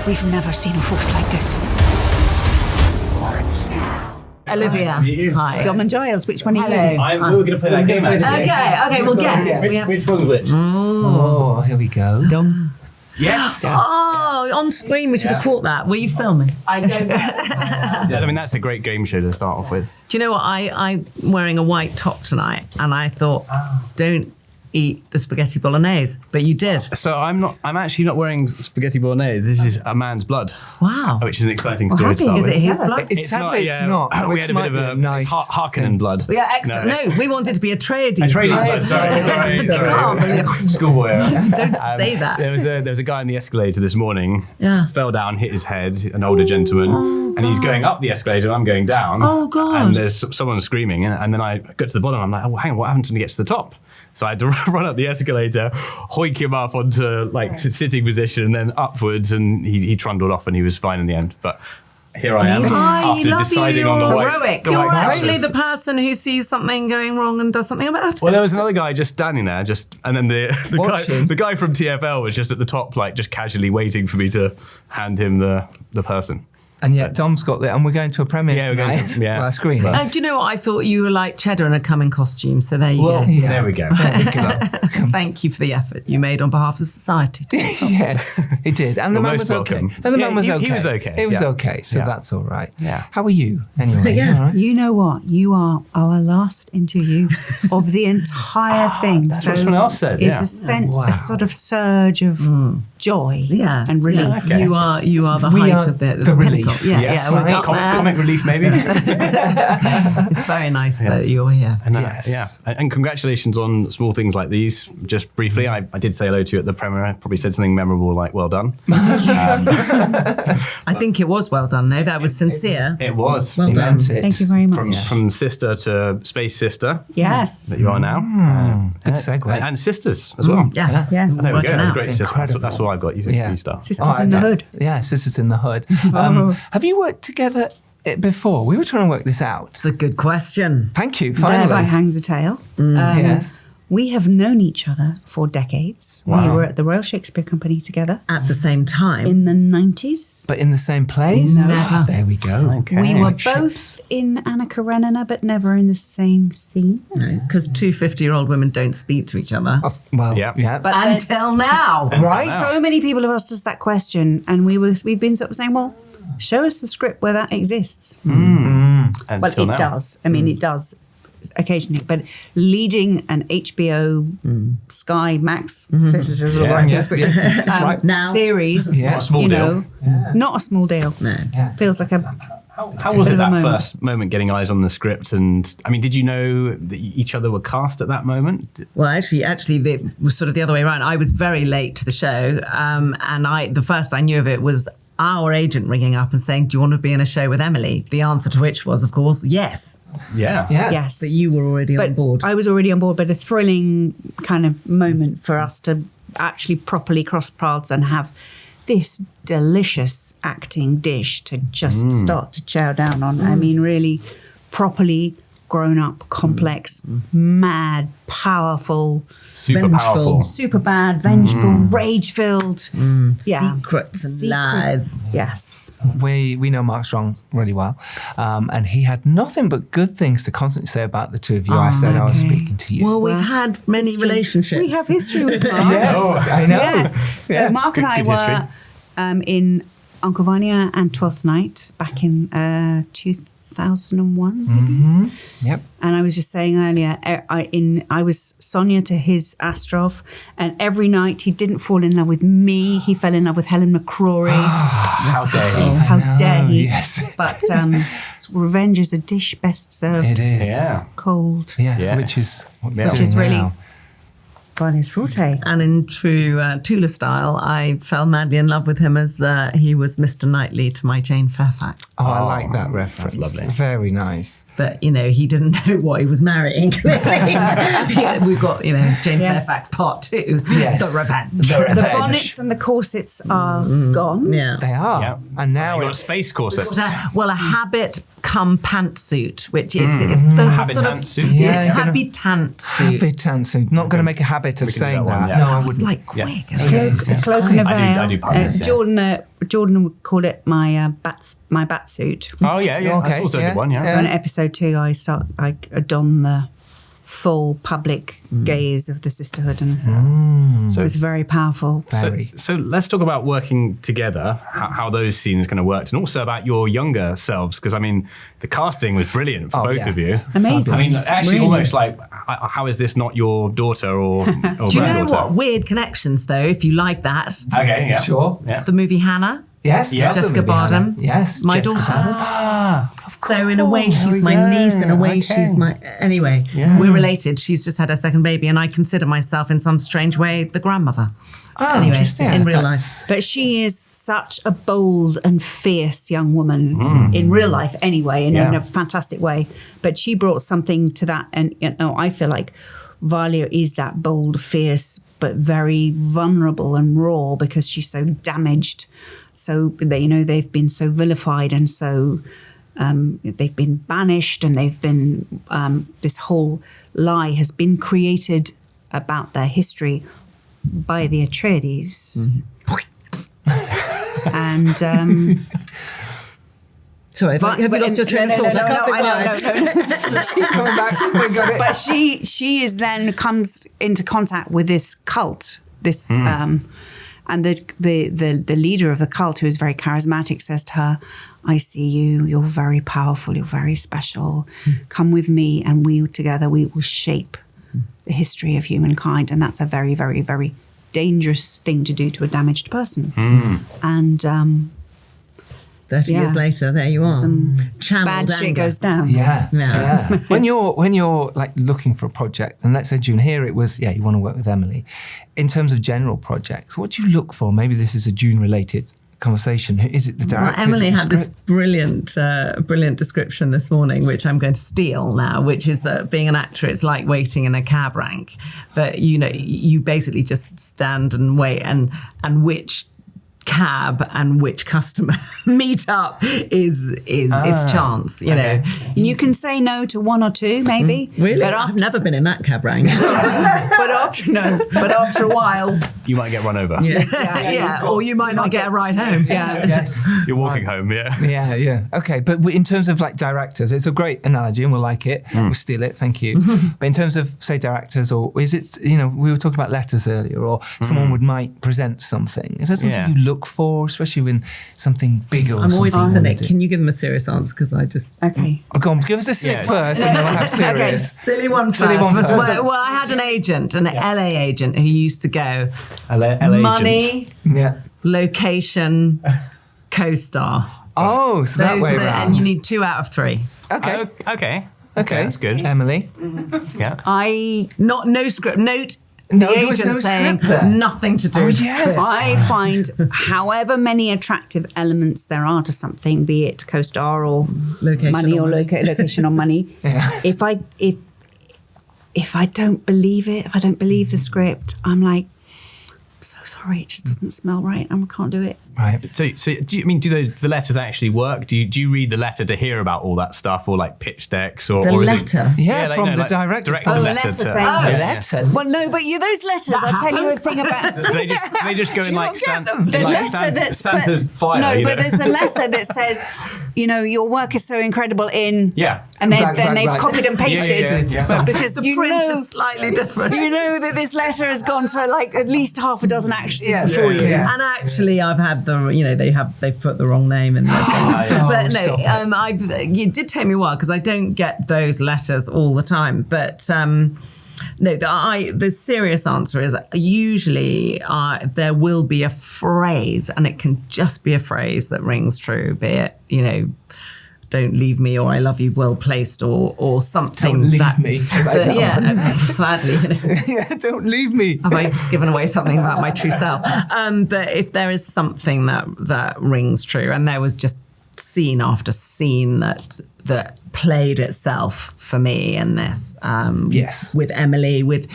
We've never seen a force like this. Olivia. Hi. Dom and Giles, which one are you? We were going to play that game, actually. Okay, we'll guess. Which one's which? Oh, here we go. Dom. Yes. Oh, on screen, we should have caught that. Were you filming? I don't know. Yeah, I mean, that's a great game show to start off with. Do you know what? I'm wearing a white top tonight, and I thought, don't eat the spaghetti bolognese, but you did. So I'm actually not wearing spaghetti bolognese. This is a man's blood. Wow. Which is an exciting story to happy. start Is with. it his blood? It's sadly it's not. We Which had a bit might of be a nice it's Harkonnen blood. Yeah, excellent. No, we wanted to be a tradie. A trading blood. Sorry. Schoolboy. Don't say that. There was a guy in the escalator this morning. Yeah. Fell down, hit his head. An older gentleman, and he's going up the escalator. And I'm going down. Oh, God. And there's someone screaming, and then I got to the bottom. I'm like, oh, hang on, what happened to me to get to the top? So I had to run up the escalator, hoik him up onto sitting position, and then upwards, and he trundled off, and he was fine in the end. But here I am after deciding on the heroic. white. You're actually the person who sees something going wrong and does something about it. Well, there was another guy just standing there, and then the guy from TFL was just at the top, just casually waiting for me to hand him the person. And yet Dom's got that, and we're going to a premiere tonight. Well, screening. Well. Do you know what? I thought you were like Cheddar in a coming costume, so there you go. Yeah. There we go. Thank you for the effort you made on behalf of society. Yes, he did. And the man was okay. welcome. And the man was he okay. was okay. It was Yeah. okay, so Yeah. that's all right. Yeah. How are you, anyway? Yeah. All right? You know what? You are our last interview of the entire thing. That's what someone else said. It's Yeah. a sort of surge of joy and relief. Yeah, Okay. you are the We height are of the the relief. pinnacle. Yeah, Yes. yeah, we got there. Comic relief, maybe. It's very nice that you're here. And, and congratulations on small things like these. Just briefly, I did say hello to you at the premiere. I probably said something memorable like "well done." I think it was well done, though. That was sincere. It was. Well He done. meant it. Thank you very much. From sister to space sister Yes. that you are now. Good segue. And sisters as well. Yeah. Yes. There we Working go. That's out. great. Sister. Incredible. That's what I've got. You start. Sisters in the Hood. Yeah, Sisters in the Hood. Have you worked together before? We were trying to work this out. It's a good question. Thank you, Thereby finally. hangs a tale. Yes. We have known each other for decades. Wow. We were at the Royal Shakespeare Company together At the same time. in the 90s. But in the same place? Never. There we go. Okay. We were Like ships. both in Anna Karenina, but never in the same scene. Because two 50-year-old women don't speak to each other. Well, Yeah. yeah. But Until now. right? so many people have asked us that question, and we've been sort of saying, well, show us the script where that exists. Well, Until it now. does. I mean, it does occasionally, but leading an HBO Sky Max That's right. Now. series, Yeah. Not a small deal. not a small deal. No. Feels like a How was it At the that moment. first moment getting eyes on the script? And I mean, did you know that each other were cast at that moment? Well, actually, it was sort of the other way around. I was very late to the show, and the first I knew of it was our agent ringing up and saying, "Do you want to be in a show with Emily?" The answer to which was, of course, yes. Yeah. yes. But you were already on board. I was already on board, but a thrilling kind of moment for us to actually properly cross paths and have this delicious acting dish to just start to chow down on. I mean, really properly grown up, complex, mad, powerful, Super Vengeful. powerful. super bad, vengeful, rage-filled. Yeah. Secrets and lies. Yes. We know Mark Strong really well, and he had nothing but good things to constantly say about the two of you. I said I was okay. speaking to you. Well, we've had many History. relationships. We have history with Mark. yes, I know. Yes. So Yeah. Mark and I Good were in Uncle Vanya and Twelfth Night back in 2001, maybe. Yep. And I was just saying earlier, I was Sonia to his Astrov, and every night he didn't fall in love with me. He fell in love with Helen McCrory. How dare he? How dare he? Yes. But revenge is a dish best served It is. Yeah. cold. Yes, Yeah. which is what you're Which doing is really- now. Vania's forte. And in true Tula style, I fell madly in love with him as he was Mr. Knightley to my Jane Fairfax. Oh, I like that reference. lovely. Very nice. But, he didn't know what he was marrying, clearly. We've got, Jane Yes. Fairfax Part 2, Yes. The Revenge. The The revenge. bonnets and the corsets are gone. Yeah. They are. Yeah. And now You got it's space corsets. Well, a habit come pantsuit, which it's the Habitant sort of suit. Yeah, you're gonna- habitant suit. habitant suit. Not going to make a habit habit of We can do saying that one, that. yeah. No, I It's wouldn't. like quick. Cloak and a veil. I do puns, yeah. Jordan would call it my bat suit. Oh yeah, yeah. Okay, That's also a yeah, good one. Yeah. yeah. On episode 2, I don the full public gaze of the sisterhood, and it was very powerful. Very. So let's talk about working together, how those scenes kind of worked, and also about your younger selves, because I mean, the casting was brilliant for both yeah. of you. Amazing. I mean, actually, Really? almost like, how is this not your daughter or Do you know granddaughter? what? Weird connections, though, if you like that. Okay, yeah, Sure. yeah. The movie Hannah. Yes. Yeah. that's a Jessica movie, Hannah. Bardem. Yes. My Jessica daughter. Bardem. So in a way, There we she's my go. niece. In a way, Okay. she's my... Anyway, Yeah. we're related. She's just had her second baby, and I consider myself in some strange way the grandmother. Oh, Anyway, interesting. in real That's- life. But she is such a bold and fierce young woman in real life anyway, in Yeah. a fantastic way. But she brought something to that. And I feel like Valia is that bold, fierce, but very vulnerable and raw because she's so damaged. So, they've been so vilified and so they've been banished, and they've been, this whole lie has been created about their history by the Atreides. And Sorry, have you lost your train of thought? I can't think why. no. She's coming back. We got it. But she is then comes into contact with this cult, this and the leader of the cult, who is very charismatic, says to her, "I see you. You're very powerful. You're very special. Come with me, and we together we will shape the history of humankind." And that's a very, very, very dangerous thing to do to a damaged person. And 30 years later, there you are. some Channeled bad shit anger. goes down. Yeah, Yeah. yeah. When you're like looking for a project, and let's say June, here it was, you want to work with Emily. In terms of general projects, what do you look for? Maybe this is a June-related conversation. Is it the Well, director? Emily is it the had this script? brilliant description this morning, which I'm going to steal now, which is that being an actor, it's like waiting in a cab rank. That, you basically just stand and wait, and which cab and which customer meet up is its chance, you know. You can say no to one or two, maybe. Really? But I've after, never been in that cab rank. but after a while, You might get run over. yeah, or you might not get a ride home. Yes. You're walking home, yeah. Yeah. Okay, but in terms of like directors, it's a great analogy, and we'll like it. We'll steal it. Thank you. But in terms of say directors, or is it we were talking about letters earlier, or someone might present something. Is there something Yeah. you look for, especially when something big or I'm always something? cynic. Can you give them a serious answer? Because I just... okay. Oh, go on, give us a cynic Yeah. first, and then we'll have serious. Silly one first. Silly one first. Well, I had an agent, an LA agent, who used to go, LA money, Yeah. location, co-star. Oh, so that Those way are the- around. and you need 2 out of 3. Okay. Okay. Okay, That's good. Emily. Yeah. No script. Note No, the there was agent no saying script there. nothing to do with yes. script. I find however many attractive elements there are to something, be it co-star or Location money or or money. location or money, Yeah. if I don't believe it, if I don't believe the script, I'm like, so sorry, it just doesn't smell right. I can't do it. Right. So do the letters actually work? Do you read the letter to hear about all that stuff, or like pitch decks, or The or is letter? It, Yeah, from the director. Director Oh, letter. letter to, saying- yeah, Oh, yeah. letter. Well, no, but those letters, I tell you a thing about. They just go in like The like letter that's Santa's fire. No, you but know? there's the letter that says, your work is so incredible in. Yeah. And Back, then back, they've back. copied and pasted. Yeah. But because The print is slightly different. You know that this letter has gone to like at least half a dozen actresses Yeah, before yeah, you. yeah. And actually, I've had they've put the wrong name in there. But no, stop it. it did take me a while because I don't get those letters all the time. But no, the serious answer is usually there will be a phrase, and it can just be a phrase that rings true, be it, don't leave me, or I love you, well placed, or something. Don't leave that, me. Sadly, Yeah, don't leave me. have I just given away something about my true self? But if there is something that rings true, and there was just scene after scene that played itself for me in this. Yes. With Emily, with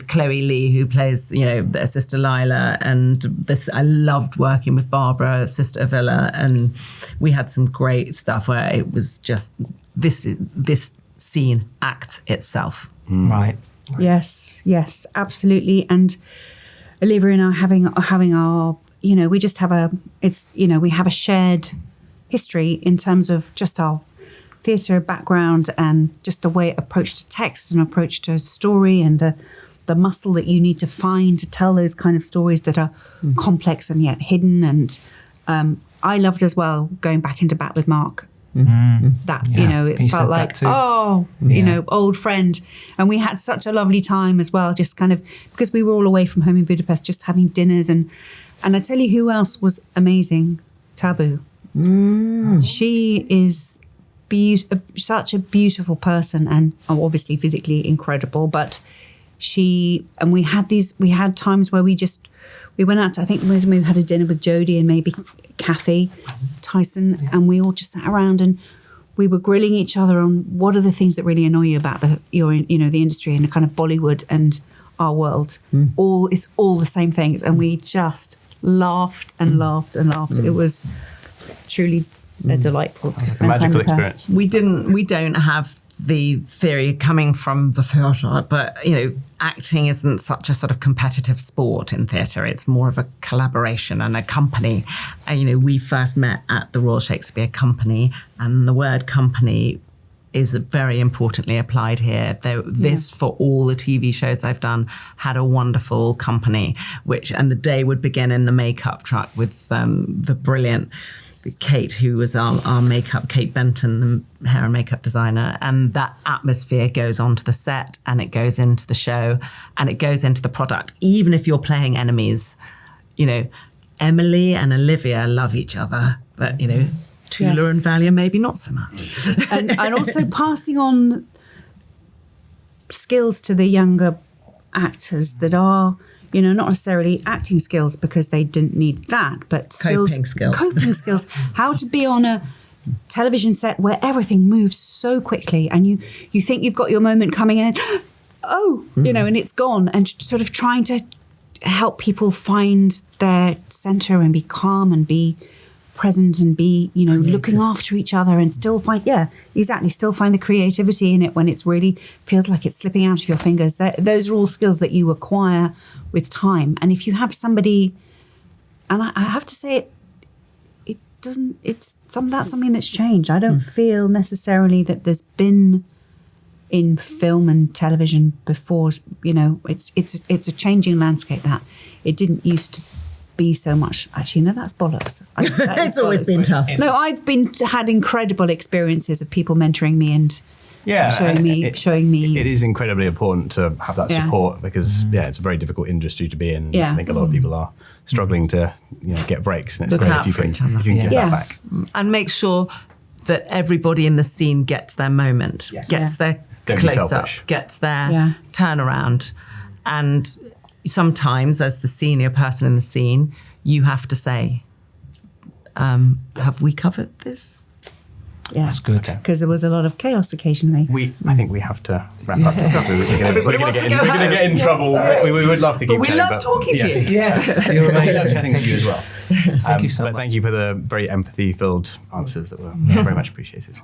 Chloe Lee, who plays, their sister Lila, and this, I loved working with Barbara, sister Avila, and we had some great stuff where it was just this scene acts itself. Right. Yes, absolutely. And Olivia and I having our, we just have we have a shared history in terms of just our theatre background and just the way approach to text and approach to story and the muscle that you need to find to tell those kind of stories that are complex and yet hidden. And I loved as well going back into Bat with Mark. That it felt like old friend, and we had such a lovely time as well, just kind of because we were all away from home in Budapest, just having dinners. And I tell you who else was amazing, Taboo. She is such a beautiful person, and obviously physically incredible, but we had times where we went out to, I think we had a dinner with Jodie and maybe Kathy Tyson, and we all just sat around and we were grilling each other on what are the things that really annoy you about the industry and the kind of Bollywood and our world. It's all the same things, and we just laughed and laughed and laughed. It was truly delightful to spend time with her. Experience. We don't have the theory coming from the theatre, but acting isn't such a sort of competitive sport in theatre. It's more of a collaboration and a company. And, we first met at the Royal Shakespeare Company, and the word company is very importantly applied here. This, for all the TV shows I've done, had a wonderful company, and the day would begin in the makeup truck with the brilliant Kate, who was our makeup, Kate Benton, the hair and makeup designer. And that atmosphere goes onto the set, and it goes into the show, and it goes into the product. Even if you're playing enemies, Emily and Olivia love each other, but, Tula and Valia maybe not so much. and also passing on skills to the younger actors that are, not necessarily acting skills because they didn't need that, but Coping skills. How to be on a television set where everything moves so quickly and you think you've got your moment coming in, and it's gone, and sort of trying to help people find their center and be calm and be present and be, looking after each other and still find the creativity in it when it's really feels like it's slipping out of your fingers. Those are all skills that you acquire with time. And if you have somebody, and I have to say that's something that's changed. I don't feel necessarily that there's been in film and television before, it's a changing landscape that it didn't used to be so much. Actually, no, that's bollocks. It's always been tough. No, I've had incredible experiences of people mentoring me and showing me. It is incredibly important to have that support because it's a very difficult industry to be in. I think a lot of people are struggling to get breaks, and it's Look great out if for you each other. can give that back. And make sure that everybody in the scene gets their moment, gets their close up, gets their turnaround. And sometimes, as the senior person in the scene, you have to say, have we covered this? Yeah, that's good. Because there was a lot of chaos occasionally. I think we have to wrap up the stuff. We're going to get in trouble. We would love to keep But we love talking to you. Yes, you're amazing. Chatting to you as well. Thank you so much. But thank you for the very empathy-filled answers that were very much appreciated.